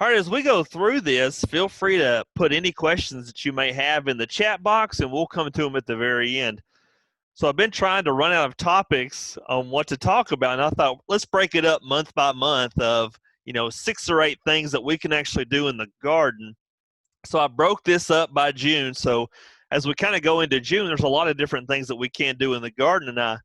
All right, as we go through this, feel free to put any questions that you may have in the chat box, and we'll come to them at the very end. So I've been trying to run out of topics on what to talk about, and I thought let's break it up month by month of 6 or 8 things that we can actually do in the garden. So I broke this up by June. So as we kind of go into June, there's a lot of different things that we can do in the garden, and I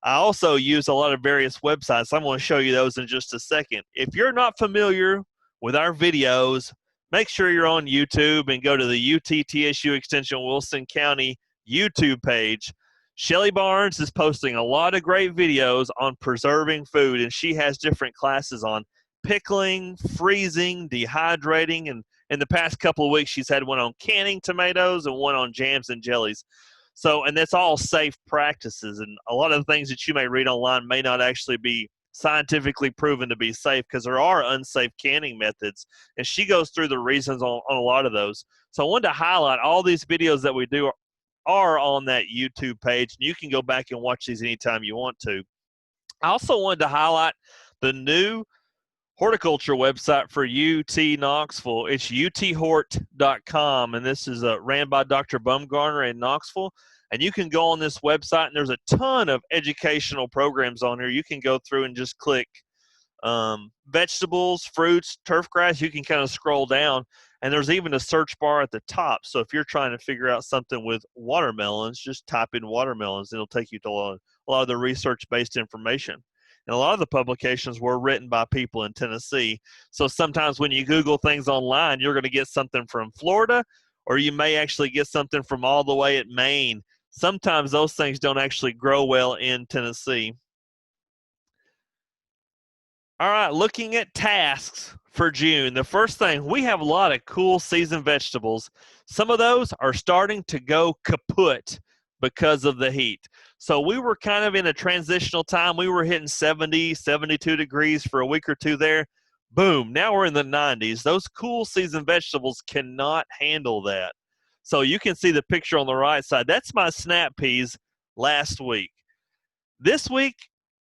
also use a lot of various websites. I'm going to show you those in just a second. If you're not familiar with our videos, make sure you're on YouTube and go to the UT-TSU Extension Wilson County YouTube page. Shelly Barnes is posting a lot of great videos on preserving food, and she has different classes on pickling, freezing, dehydrating, and in the past couple of weeks she's had one on canning tomatoes and one on jams and jellies. So, and that's all safe practices, and a lot of the things that you may read online may not actually be scientifically proven to be safe because there are unsafe canning methods, and she goes through the reasons on a lot of those. So I wanted to highlight all these videos that we do are on that YouTube page, and you can go back and watch these anytime you want to. I also wanted to highlight the new horticulture website for UT Knoxville. It's uthort.com, and this is ran by Dr. Bumgarner in Knoxville. And you can go on this website, and there's a ton of educational programs on here. You can go through and just click vegetables, fruits, turf grass. You can kind of scroll down, and there's even a search bar at the top. So if you're trying to figure out something with watermelons, just type in watermelons. It'll take you to a lot of the research-based information. And a lot of the publications were written by people in Tennessee. So sometimes when you Google things online, you're going to get something from Florida, or you may actually get something from all the way at Maine. Sometimes those things don't actually grow well in Tennessee. All right, looking at tasks for June. The first thing, we have a lot of cool season vegetables. Some of those are starting to go kaput because of the heat. So we were kind of in a transitional time. We were hitting 70, 72 degrees for a week or two there. Boom, now we're in the 90s. Those cool season vegetables cannot handle that. So you can see the picture on the right side. That's my snap peas last week. This week,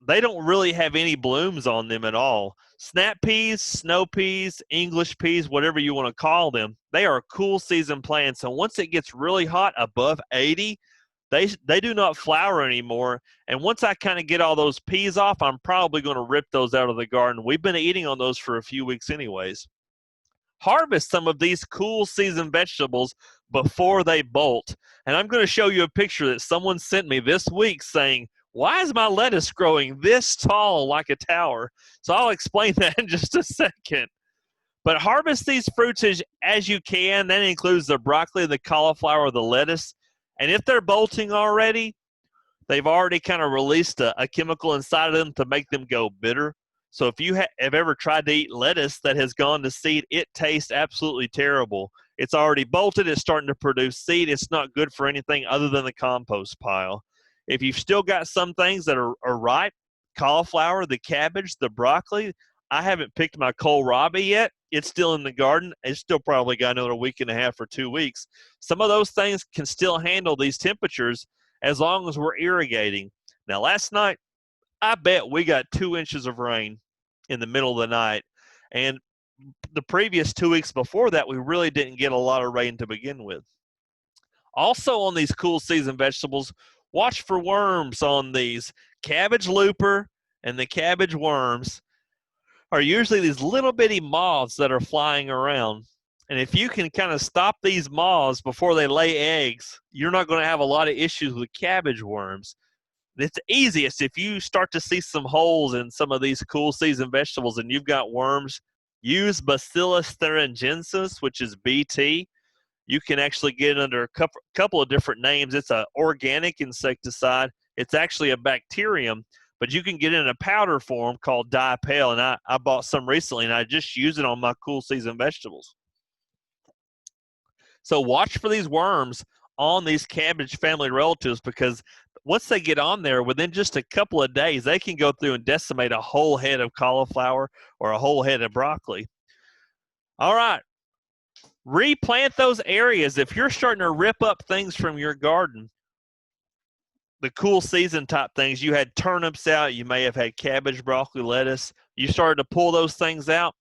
they don't really have any blooms on them at all. Snap peas, snow peas, English peas, whatever you want to call them, they are cool season plants. And once it gets really hot, above 80, they do not flower anymore. And once I kind of get all those peas off, I'm probably going to rip those out of the garden. We've been eating on those for a few weeks anyways. Harvest some of these cool season vegetables before they bolt. And I'm going to show you a picture that someone sent me this week saying, why is my lettuce growing this tall like a tower? So I'll explain that in just a second. But harvest these fruits as you can. That includes the broccoli, the cauliflower, the lettuce. And if they're bolting already, they've already kind of released a chemical inside of them to make them go bitter. So if you have ever tried to eat lettuce that has gone to seed, it tastes absolutely terrible. It's already bolted. It's starting to produce seed. It's not good for anything other than the compost pile. If you've still got some things that are ripe, cauliflower, the cabbage, the broccoli, I haven't picked my kohlrabi yet. It's still in the garden. It's still probably got another week and a half or 2 weeks. Some of those things can still handle these temperatures as long as we're irrigating. Now, last night, I bet we got 2 inches of rain in the middle of the night. And the previous 2 weeks before that, we really didn't get a lot of rain to begin with. Also on these cool season vegetables, watch for worms on these. Cabbage looper and the cabbage worms are usually these little bitty moths that are flying around. And if you can kind of stop these moths before they lay eggs, you're not going to have a lot of issues with cabbage worms. It's easiest if you start to see some holes in some of these cool season vegetables and you've got worms, use Bacillus thuringiensis, which is BT. You can actually get it under a couple of different names. It's an organic insecticide. It's actually a bacterium, but you can get it in a powder form called Dipel, and I bought some recently, and I just use it on my cool season vegetables. So watch for these worms on these cabbage family relatives, because once they get on there, within just a couple of days, they can go through and decimate a whole head of cauliflower or a whole head of broccoli. All right. Replant those areas. If you're starting to rip up things from your garden, the cool season type things, you had turnips out, you may have had cabbage, broccoli, lettuce, you started to pull those things out,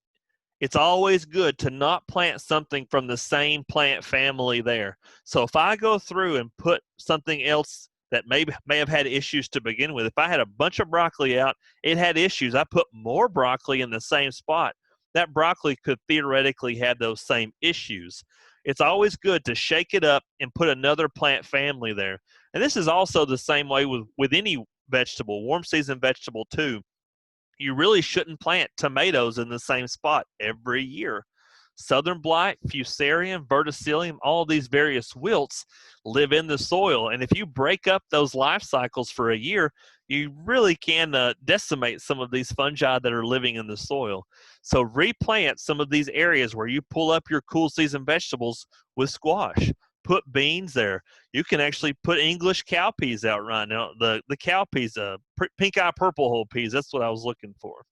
it's always good to not plant something from the same plant family there. So if I go through and put something else that may have had issues to begin with, if I had a bunch of broccoli out, it had issues, I put more broccoli in the same spot, that broccoli could theoretically have those same issues. It's always good to shake it up and put another plant family there. And this is also the same way with any vegetable, warm season vegetable too. You really shouldn't plant tomatoes in the same spot every year. Southern blight, fusarium, verticillium, all of these various wilts live in the soil. And if you break up those life cycles for a year, you really can decimate some of these fungi that are living in the soil. So replant some of these areas where you pull up your cool season vegetables with squash. Put beans there. You can actually put English cow peas out right now. The cow peas, pink eye purple hull peas, that's what I was looking for.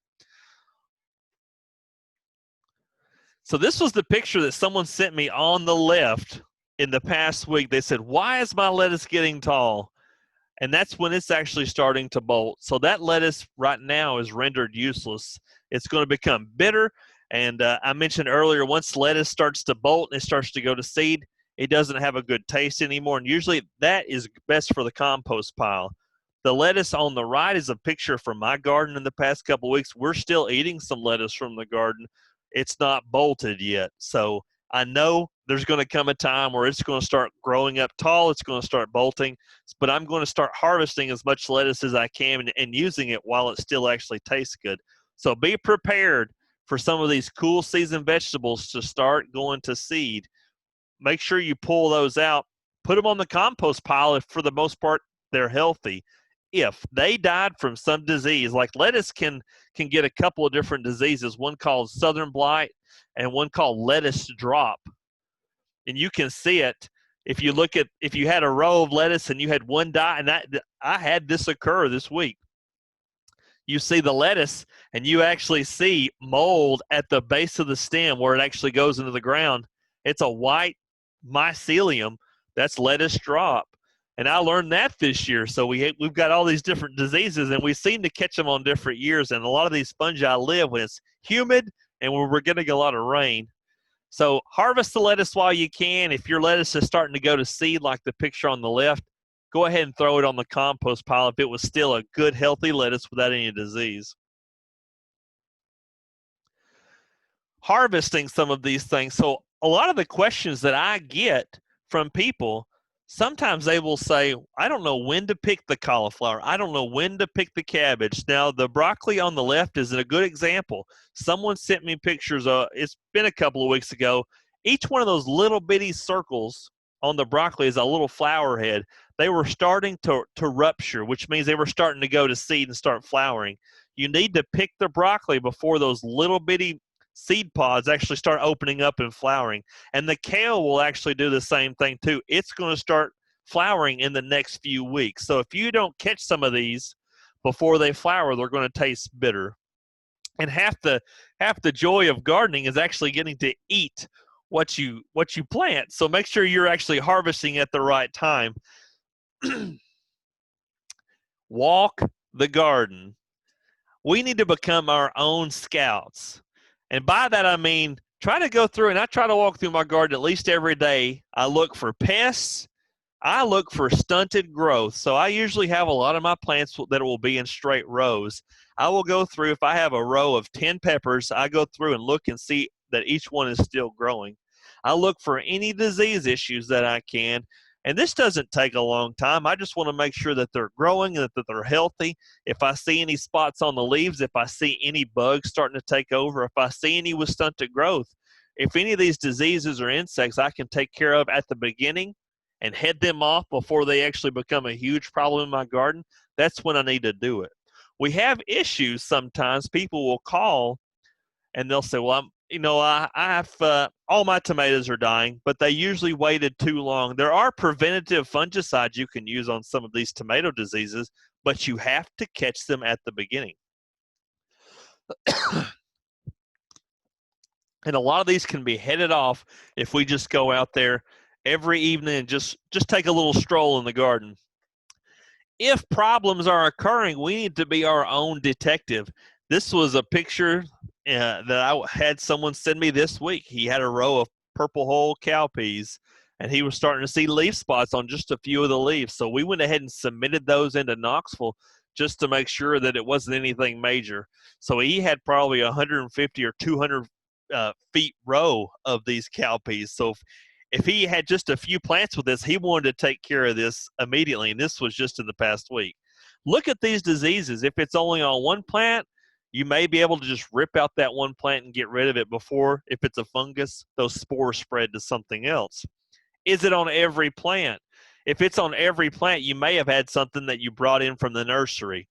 So this was the picture that someone sent me on the left in the past week. They said, why is my lettuce getting tall? And that's when it's actually starting to bolt. So that lettuce right now is rendered useless. It's going to become bitter. And I mentioned earlier, once lettuce starts to bolt and it starts to go to seed, it doesn't have a good taste anymore. And usually that is best for the compost pile. The lettuce on the right is a picture from my garden in the past couple of weeks. We're still eating some lettuce from the garden. It's not bolted yet. So I know there's going to come a time where it's going to start growing up tall. It's going to start bolting. But I'm going to start harvesting as much lettuce as I can and using it while it still actually tastes good. So be prepared for some of these cool season vegetables to start going to seed. Make sure you pull those out. Put them on the compost pile if for the most part they're healthy. If they died from some disease, like lettuce can get a couple of different diseases, one called southern blight and one called lettuce drop. And you can see it if you look at, if you had a row of lettuce and you had one die, and I had this occur this week. You see the lettuce and you actually see mold at the base of the stem where it actually goes into the ground. It's a white mycelium. That's lettuce drop. And I learned that this year. So we've got all these different diseases, and we seem to catch them on different years. And a lot of these fungi live when it's humid and when we're getting a lot of rain. So harvest the lettuce while you can. If your lettuce is starting to go to seed, like the picture on the left, go ahead and throw it on the compost pile if it was still a good, healthy lettuce without any disease. Harvesting some of these things. So a lot of the questions that I get from people, sometimes they will say, I don't know when to pick the cauliflower. I don't know when to pick the cabbage. Now, the broccoli on the left is a good example. Someone sent me pictures. It's been a couple of weeks ago. Each one of those little bitty circles on the broccoli is a little flower head. They were starting to rupture, which means they were starting to go to seed and start flowering. You need to pick the broccoli before those little bitty seed pods actually start opening up and flowering. And the kale will actually do the same thing too. It's going to start flowering in the next few weeks. So if you don't catch some of these before they flower, they're going to taste bitter. And half the joy of gardening is actually getting to eat what you plant. So make sure you're actually harvesting at the right time. Walk the garden. We need to become our own scouts. And by that, I mean, try to go through, and I try to walk through my garden at least every day. I look for pests. I look for stunted growth. So I usually have a lot of my plants that will be in straight rows. I will go through, if I have a row of 10 peppers, I go through and look and see that each one is still growing. I look for any disease issues that I can. And this doesn't take a long time. I just want to make sure that they're growing and that they're healthy. If I see any spots on the leaves, if I see any bugs starting to take over, if I see any with stunted growth, if any of these diseases or insects I can take care of at the beginning and head them off before they actually become a huge problem in my garden, that's when I need to do it. We have issues sometimes. People will call and they'll say, well, I have all my tomatoes are dying, but they usually waited too long. There are preventative fungicides you can use on some of these tomato diseases, but you have to catch them at the beginning. And a lot of these can be headed off if we just go out there every evening and just take a little stroll in the garden. If problems are occurring, we need to be our own detective. This was a picture that I had someone send me this week. He had a row of purple hull cowpeas, and he was starting to see leaf spots on just a few of the leaves. So we went ahead and submitted those into Knoxville just to make sure that it wasn't anything major. So he had probably 150 or 200 feet row of these cowpeas. So if he had just a few plants with this, he wanted to take care of this immediately, and this was just in the past week. Look at these diseases. If it's only on one plant, you may be able to just rip out that one plant and get rid of it before, if it's a fungus, those spores spread to something else. Is it on every plant? If it's on every plant, you may have had something that you brought in from the nursery.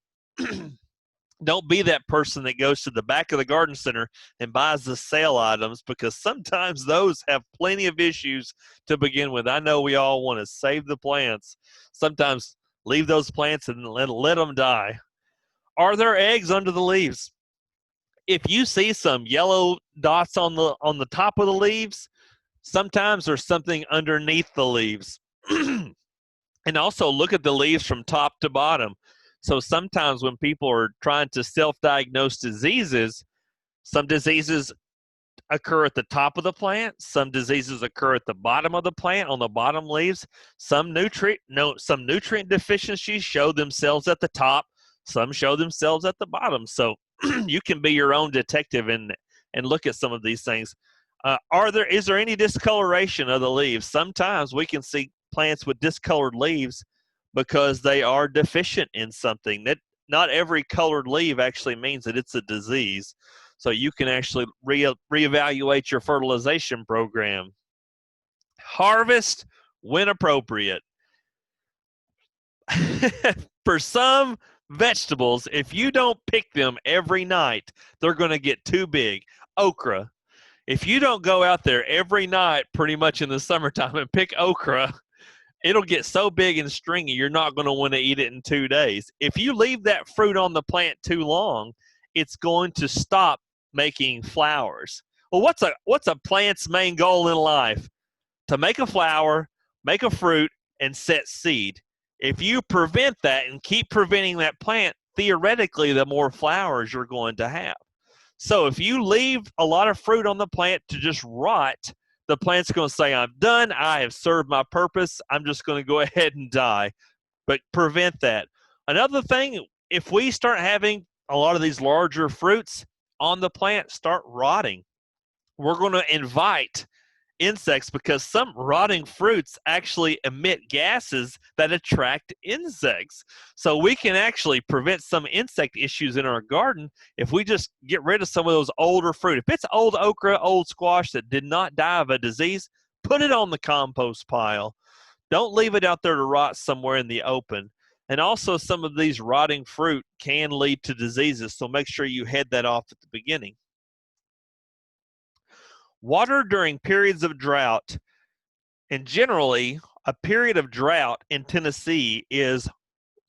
Don't be that person that goes to the back of the garden center and buys the sale items, because sometimes those have plenty of issues to begin with. I know we all want to save the plants. Sometimes leave those plants and let them die. Are there eggs under the leaves? If you see some yellow dots on the top of the leaves, sometimes there's something underneath the leaves. And also look at the leaves from top to bottom. So sometimes when people are trying to self-diagnose diseases, some diseases occur at the top of the plant, some diseases occur at the bottom of the plant on the bottom leaves. Some nutrient deficiencies show themselves at the top, some show themselves at the bottom. So you can be your own detective and look at some of these things. Is there any discoloration of the leaves? Sometimes we can see plants with discolored leaves because they are deficient in something. That not every colored leaf actually means that it's a disease. So you can actually reevaluate your fertilization program. Harvest when appropriate. For some vegetables, if you don't pick them every night, they're going to get too big. Okra. If you don't go out there every night pretty much in the summertime and pick okra, it'll get so big and stringy, you're not going to want to eat it in 2 days. If you leave that fruit on the plant too long, it's going to stop making flowers. Well, what's a plant's main goal in life? To make a flower, make a fruit, and set seed. If you prevent that and keep preventing that plant, theoretically, the more flowers you're going to have. So if you leave a lot of fruit on the plant to just rot, the plant's going to say, I'm done. I have served my purpose. I'm just going to go ahead and die. But prevent that. Another thing, if we start having a lot of these larger fruits on the plant start rotting, we're going to invite insects, because some rotting fruits actually emit gases that attract insects. So we can actually prevent some insect issues in our garden if we just get rid of some of those older fruit. If it's old okra, old squash that did not die of a disease, put it on the compost pile. Don't leave it out there to rot somewhere in the open. And also, some of these rotting fruit can lead to diseases, so make sure you head that off at the beginning. Water during periods of drought. And generally, a period of drought in Tennessee is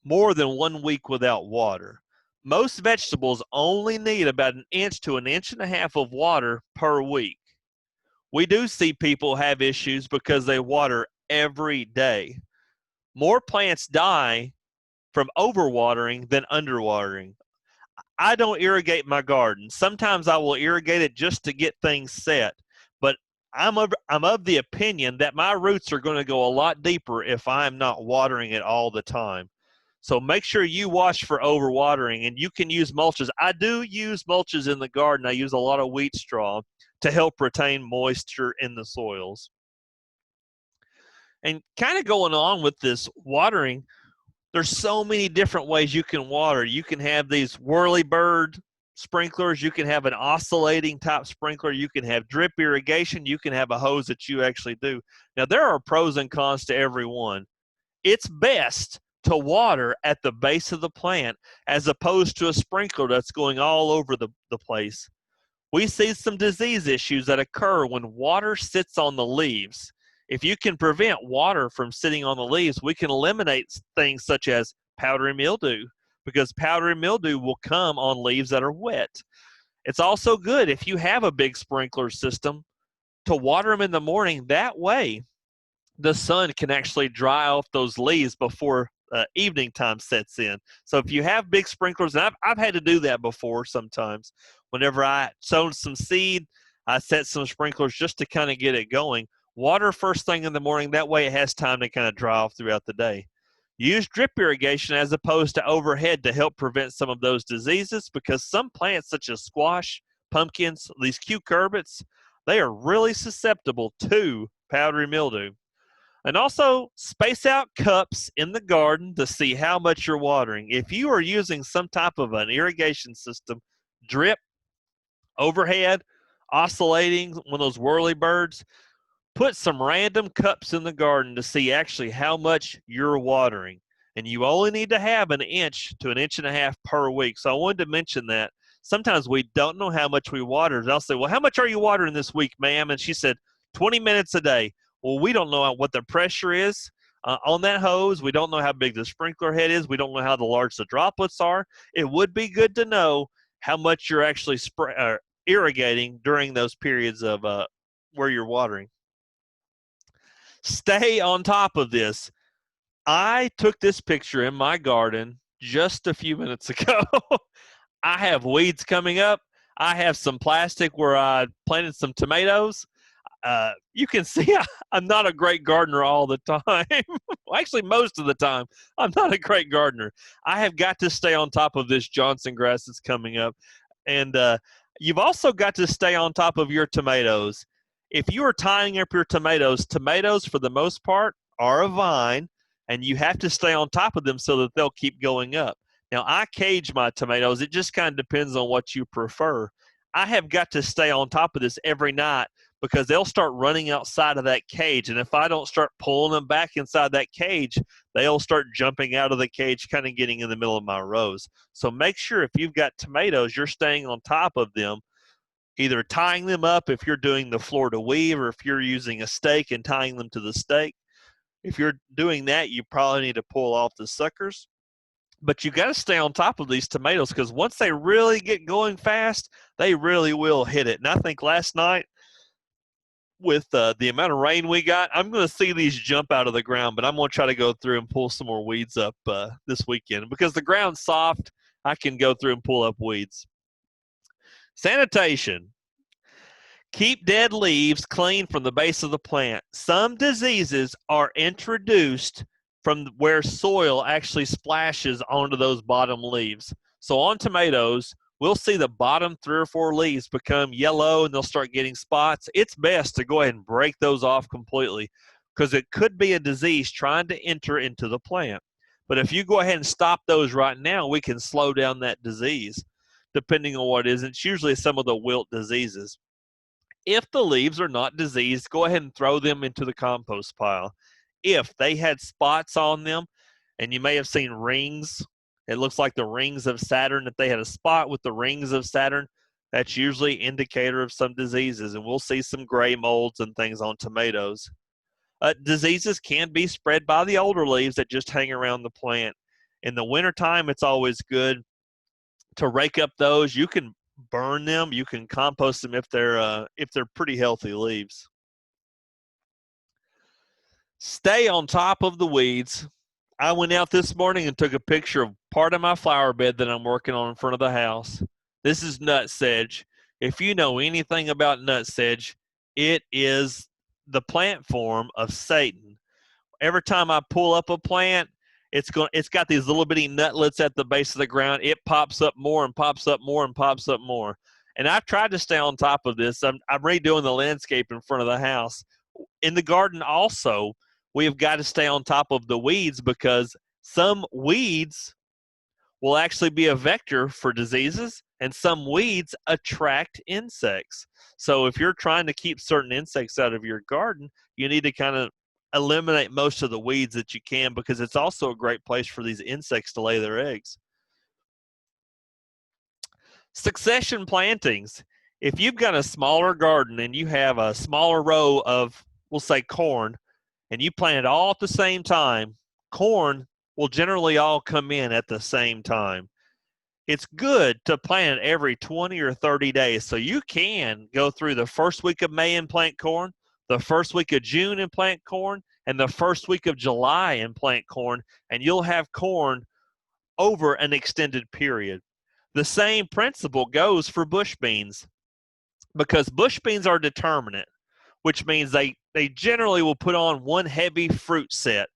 more than 1 week without water. Most vegetables only need about 1 inch to 1.5 inches of water per week. We do see people have issues because they water every day. More plants die from overwatering than underwatering. I don't irrigate my garden. Sometimes I will irrigate it just to get things set. But I'm of the opinion that my roots are going to go a lot deeper if I'm not watering it all the time. So make sure you watch for overwatering, and you can use mulches. I do use mulches in the garden. I use a lot of wheat straw to help retain moisture in the soils. And kind of going on with this watering, there's so many different ways you can water. You can have these whirly-bird sprinklers. You can have an oscillating type sprinkler. You can have drip irrigation. You can have a hose that you actually do. Now, there are pros and cons to every one. It's best to water at the base of the plant as opposed to a sprinkler that's going all over the place. We see some disease issues that occur when water sits on the leaves. If you can prevent water from sitting on the leaves, we can eliminate things such as powdery mildew, because powdery mildew will come on leaves that are wet. It's also good if you have a big sprinkler system to water them in the morning. That way, the sun can actually dry off those leaves before evening time sets in. So if you have big sprinklers, and I've had to do that before sometimes. Whenever I sown some seed, I set some sprinklers just to kind of get it going. Water first thing in the morning. That way it has time to kind of dry off throughout the day. Use drip irrigation as opposed to overhead to help prevent some of those diseases, because some plants such as squash, pumpkins, these cucurbits, they are really susceptible to powdery mildew. And also space out cups in the garden to see how much you're watering. If you are using some type of an irrigation system, drip, overhead, oscillating, one of those whirly birds, put some random cups in the garden to see actually how much you're watering. And you only need to have 1 inch to 1.5 inches per week. So I wanted to mention that. Sometimes we don't know how much we water. I'll say, well, how much are you watering this week, ma'am? And she said, 20 minutes a day. Well, we don't know what the pressure is on that hose. We don't know how big the sprinkler head is. We don't know how large the droplets are. It would be good to know how much you're actually irrigating during those periods of where you're watering. Stay on top of this. I took this picture in my garden just a few minutes ago. I have weeds coming up. I have some plastic where I planted some tomatoes. You can see I'm not a great gardener all the time. Well, actually, most of the time, I'm not a great gardener. I have got to stay on top of this Johnson grass that's coming up. And you've also got to stay on top of your tomatoes. If you are tying up your tomatoes, for the most part, are a vine, and you have to stay on top of them so that they'll keep going up. Now, I cage my tomatoes. It just kind of depends on what you prefer. I have got to stay on top of this every night because they'll start running outside of that cage. And if I don't start pulling them back inside that cage, they'll start jumping out of the cage, kind of getting in the middle of my rows. So make sure if you've got tomatoes, you're staying on top of them, either tying them up if you're doing the floor to weave, or if you're using a stake and tying them to the stake. If you're doing that, you probably need to pull off the suckers. But you got to stay on top of these tomatoes, because once they really get going fast, they really will hit it. And I think last night, with the amount of rain we got, I'm going to see these jump out of the ground, but I'm going to try to go through and pull some more weeds up this weekend. Because the ground's soft, I can go through and pull up weeds. Sanitation. Keep dead leaves clean from the base of the plant. Some diseases are introduced from where soil actually splashes onto those bottom leaves. So on tomatoes, we'll see the bottom 3 or 4 leaves become yellow and they'll start getting spots. It's best to go ahead and break those off completely, because it could be a disease trying to enter into the plant. But if you go ahead and stop those right now, we can slow down that disease, depending on what it is. It's usually some of the wilt diseases. If the leaves are not diseased, go ahead and throw them into the compost pile. If they had spots on them, and you may have seen rings, it looks like the rings of Saturn. If they had a spot with the rings of Saturn, that's usually an indicator of some diseases, and we'll see some gray molds and things on tomatoes. Diseases can be spread by the older leaves that just hang around the plant. In the wintertime, it's always good to rake up those. You can burn them. You can compost them if they're pretty healthy leaves. Stay on top of the weeds. I went out this morning and took a picture of part of my flower bed that I'm working on in front of the house. This is nutsedge. If you know anything about nutsedge, it is the plant form of Satan. Every time I pull up a plant, it's got these little bitty nutlets at the base of the ground. It pops up more and pops up more and pops up more. And I've tried to stay on top of this. I'm redoing the landscape in front of the house. In the garden also, we have got to stay on top of the weeds, because some weeds will actually be a vector for diseases, and some weeds attract insects. So if you're trying to keep certain insects out of your garden, you need to kind of eliminate most of the weeds that you can, because it's also a great place for these insects to lay their eggs. Succession plantings. If you've got a smaller garden and you have a smaller row of, we'll say, corn, and you plant it all at the same time, corn will generally all come in at the same time. It's good to plant it every 20 or 30 days. So you can go through the first week of May and plant corn, the first week of June and plant corn, and the first week of July and plant corn, and you'll have corn over an extended period. The same principle goes for bush beans, because bush beans are determinate, which means they generally will put on one heavy fruit set.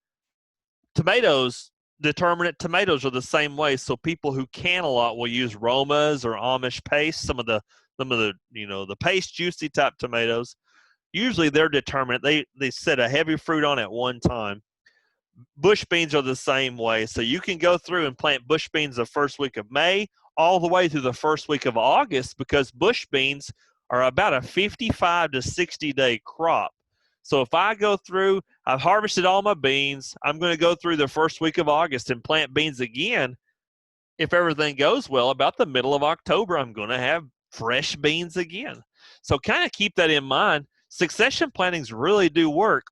Tomatoes, determinate tomatoes are the same way. So people who can a lot will use Romas or Amish paste, some of the the paste juicy type tomatoes. Usually they're determinate. They set a heavy fruit on at one time. Bush beans are the same way. So you can go through and plant bush beans the first week of May all the way through the first week of August, because bush beans are about a 55 to 60-day crop. So if I go through, I've harvested all my beans, I'm going to go through the first week of August and plant beans again. If everything goes well, about the middle of October, I'm going to have fresh beans again. So kind of keep that in mind. Succession plantings really do work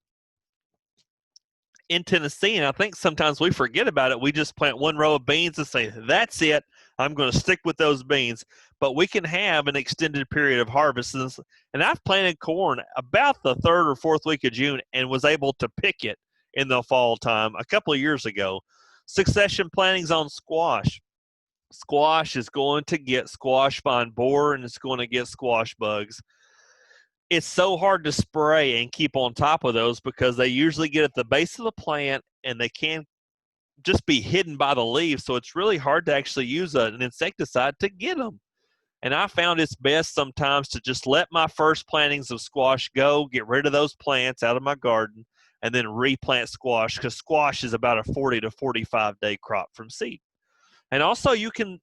in Tennessee, and I think sometimes we forget about it. We just plant one row of beans and say, that's it, I'm going to stick with those beans. But we can have an extended period of harvest. And I've planted corn about the third or fourth week of June and was able to pick it in the fall time a couple of years ago. Succession plantings on squash. Squash is going to get squash vine borer, and it's going to get squash bugs. It's so hard to spray and keep on top of those because they usually get at the base of the plant and they can just be hidden by the leaves. So it's really hard to actually use an insecticide to get them. And I found it's best sometimes to just let my first plantings of squash go, get rid of those plants out of my garden, and then replant squash, because squash is about a 40 to 45-day crop from seed. And also you can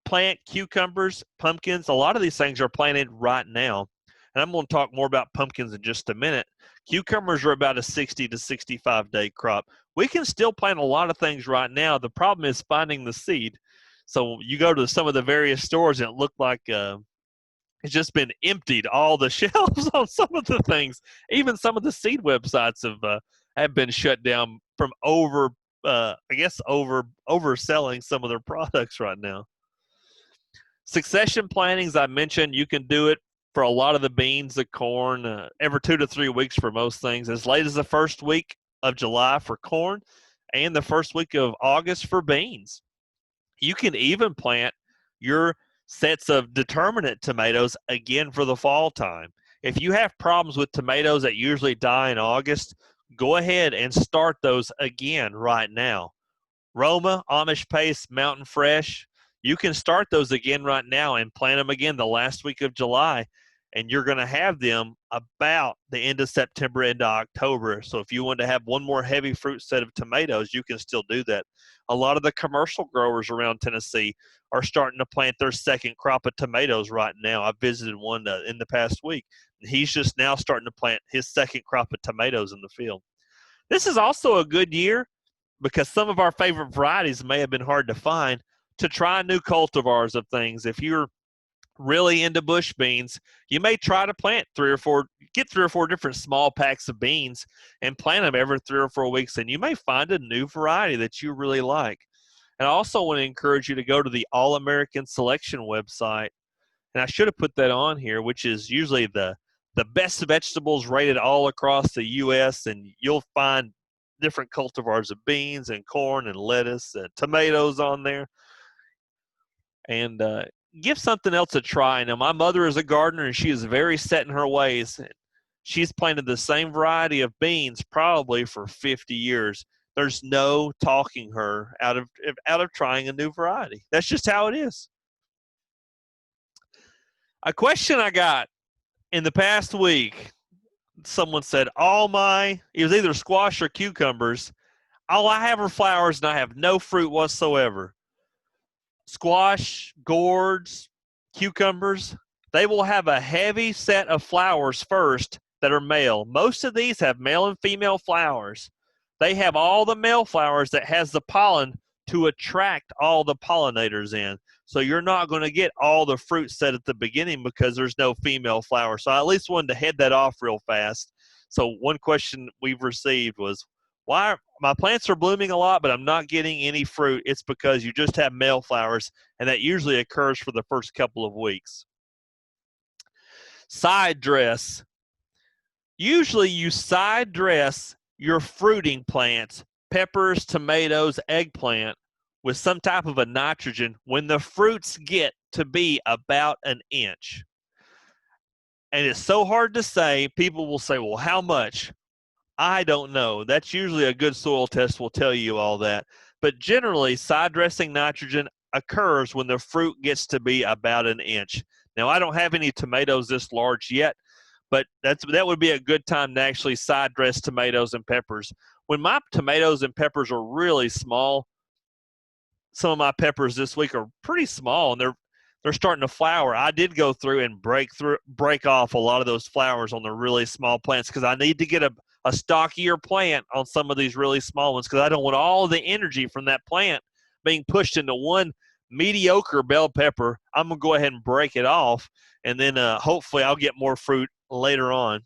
plant cucumbers, pumpkins. A lot of these things are planted right now. And I'm going to talk more about pumpkins in just a minute. Cucumbers are about a 60 to 65-day crop. We can still plant a lot of things right now. The problem is finding the seed. So you go to some of the various stores and it looked like it's just been emptied, all the shelves on some of the things. Even some of the seed websites have been shut down from overselling some of their products right now. Succession plantings, I mentioned, you can do it for a lot of the beans, the corn, every 2 to 3 weeks for most things, as late as the first week of July for corn and the first week of August for beans. You can even plant your sets of determinate tomatoes again for the fall time. If you have problems with tomatoes that usually die in August, go ahead and start those again right now. Roma, Amish Paste, Mountain Fresh, you can start those again right now and plant them again the last week of July, and you're going to have them about the end of September into October. So if you want to have one more heavy fruit set of tomatoes, you can still do that. A lot of the commercial growers around Tennessee are starting to plant their second crop of tomatoes right now. I visited one in the past week. He's just now starting to plant his second crop of tomatoes in the field. This is also a good year, because some of our favorite varieties may have been hard to find, to try new cultivars of things. If you're really into bush beans, you may try to get 3 or 4 different small packs of beans and plant them every 3 or 4 weeks, and you may find a new variety that you really like. And I also want to encourage you to go to the All American Selection website, and I should have put that on here, which is usually the best vegetables rated all across the U.S., and you'll find different cultivars of beans and corn and lettuce and tomatoes on there. And give something else a try. Now, my mother is a gardener, and she is very set in her ways. She's planted the same variety of beans probably for 50 years. There's no talking her out of trying a new variety. That's just how it is. A question I got in the past week, someone said, it was either squash or cucumbers, all I have are flowers and I have no fruit whatsoever. Squash, gourds, cucumbers, they will have a heavy set of flowers first that are male. Most of these have male and female flowers. They have all the male flowers that has the pollen to attract all the pollinators in. So you're not going to get all the fruit set at the beginning because there's no female flower. So I at least wanted to head that off real fast. So one question we've received was, why my plants are blooming a lot, but I'm not getting any fruit? It's because you just have male flowers, and that usually occurs for the first couple of weeks. Sidedress. Usually you side dress your fruiting plants, peppers, tomatoes, eggplant, with some type of a nitrogen when the fruits get to be about an inch. And it's so hard to say. People will say, well, how much? I don't know. That's usually a good soil test will tell you all that. But generally, side dressing nitrogen occurs when the fruit gets to be about an inch. Now, I don't have any tomatoes this large yet, but that would be a good time to actually side dress tomatoes and peppers. When my tomatoes and peppers are really small, some of my peppers this week are pretty small and they're starting to flower. I did go through and break off a lot of those flowers on the really small plants because I need to get a stockier plant on some of these really small ones because I don't want all the energy from that plant being pushed into one mediocre bell pepper. I'm going to go ahead and break it off, and then hopefully I'll get more fruit later on.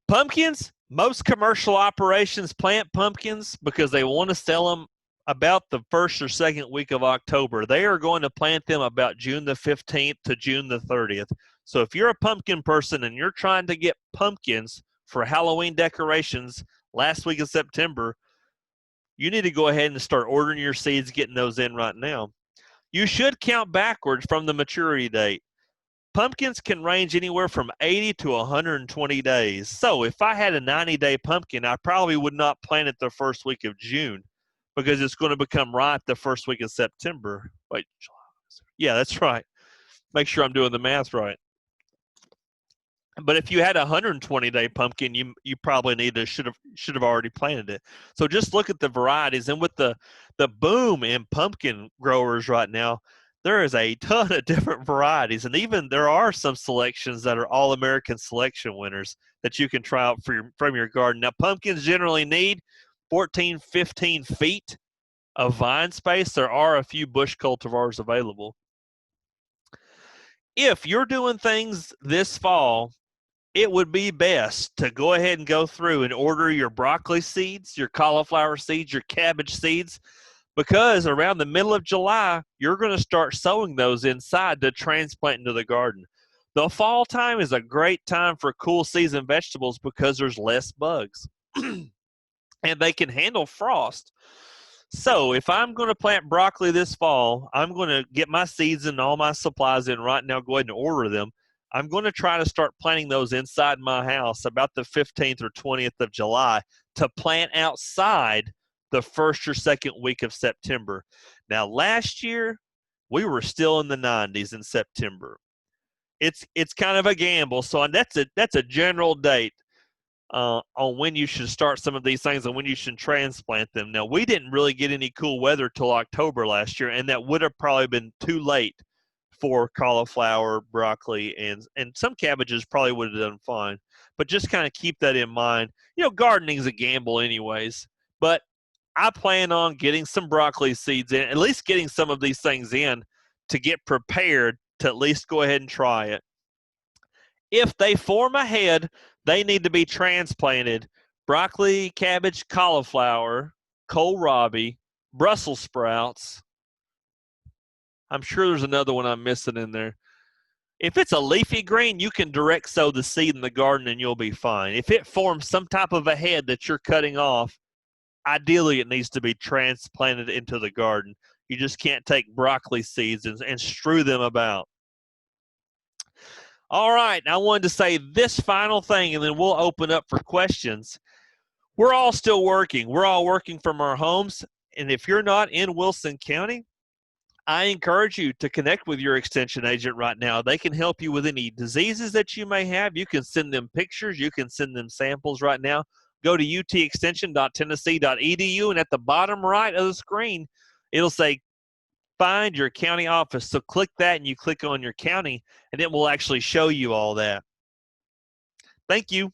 Pumpkins, most commercial operations plant pumpkins because they want to sell them about the first or second week of October. They are going to plant them about June the 15th to June the 30th. So if you're a pumpkin person and you're trying to get pumpkins for Halloween decorations last week of September, you need to go ahead and start ordering your seeds, getting those in right now. You should count backwards from the maturity date. Pumpkins can range anywhere from 80 to 120 days. So if I had a 90-day pumpkin, I probably would not plant it the first week of June because it's going to become ripe the first week of September. Wait, yeah, that's right. Make sure I'm doing the math right. But if you had a 120-day pumpkin, you probably should have already planted it. So just look at the varieties, and with the boom in pumpkin growers right now, there is a ton of different varieties, and even there are some selections that are all-American selection winners that you can try out from your garden. Now, pumpkins generally need 14, 15 feet of vine space. There are a few bush cultivars available. If you're doing things this fall, it would be best to go ahead and go through and order your broccoli seeds, your cauliflower seeds, your cabbage seeds, because around the middle of July, you're going to start sowing those inside to transplant into the garden. The fall time is a great time for cool season vegetables because there's less bugs and they can handle frost. So if I'm going to plant broccoli this fall, I'm going to get my seeds and all my supplies in right now, go ahead and order them. I'm going to try to start planting those inside my house about the 15th or 20th of July to plant outside the first or second week of September. Now, last year, we were still in the 90s in September. It's kind of a gamble, so that's a general date on when you should start some of these things and when you should transplant them. Now, we didn't really get any cool weather till October last year, and that would have probably been too late for cauliflower, broccoli, and some cabbages probably would have done fine. But just kind of keep that in mind. Gardening is a gamble anyways. But I plan on getting some broccoli seeds in, at least getting some of these things in to get prepared to at least go ahead and try it. If they form a head, they need to be transplanted. Broccoli, cabbage, cauliflower, kohlrabi, Brussels sprouts. I'm sure there's another one I'm missing in there. If it's a leafy green, you can direct sow the seed in the garden and you'll be fine. If it forms some type of a head that you're cutting off, ideally it needs to be transplanted into the garden. You just can't take broccoli seeds and strew them about. All right, I wanted to say this final thing and then we'll open up for questions. We're all still working. We're all working from our homes. And if you're not in Wilson County, I encourage you to connect with your extension agent right now. They can help you with any diseases that you may have. You can send them pictures. You can send them samples right now. Go to utextension.tennessee.edu, and at the bottom right of the screen, it'll say find your county office. So click that, and you click on your county, and it will actually show you all that. Thank you.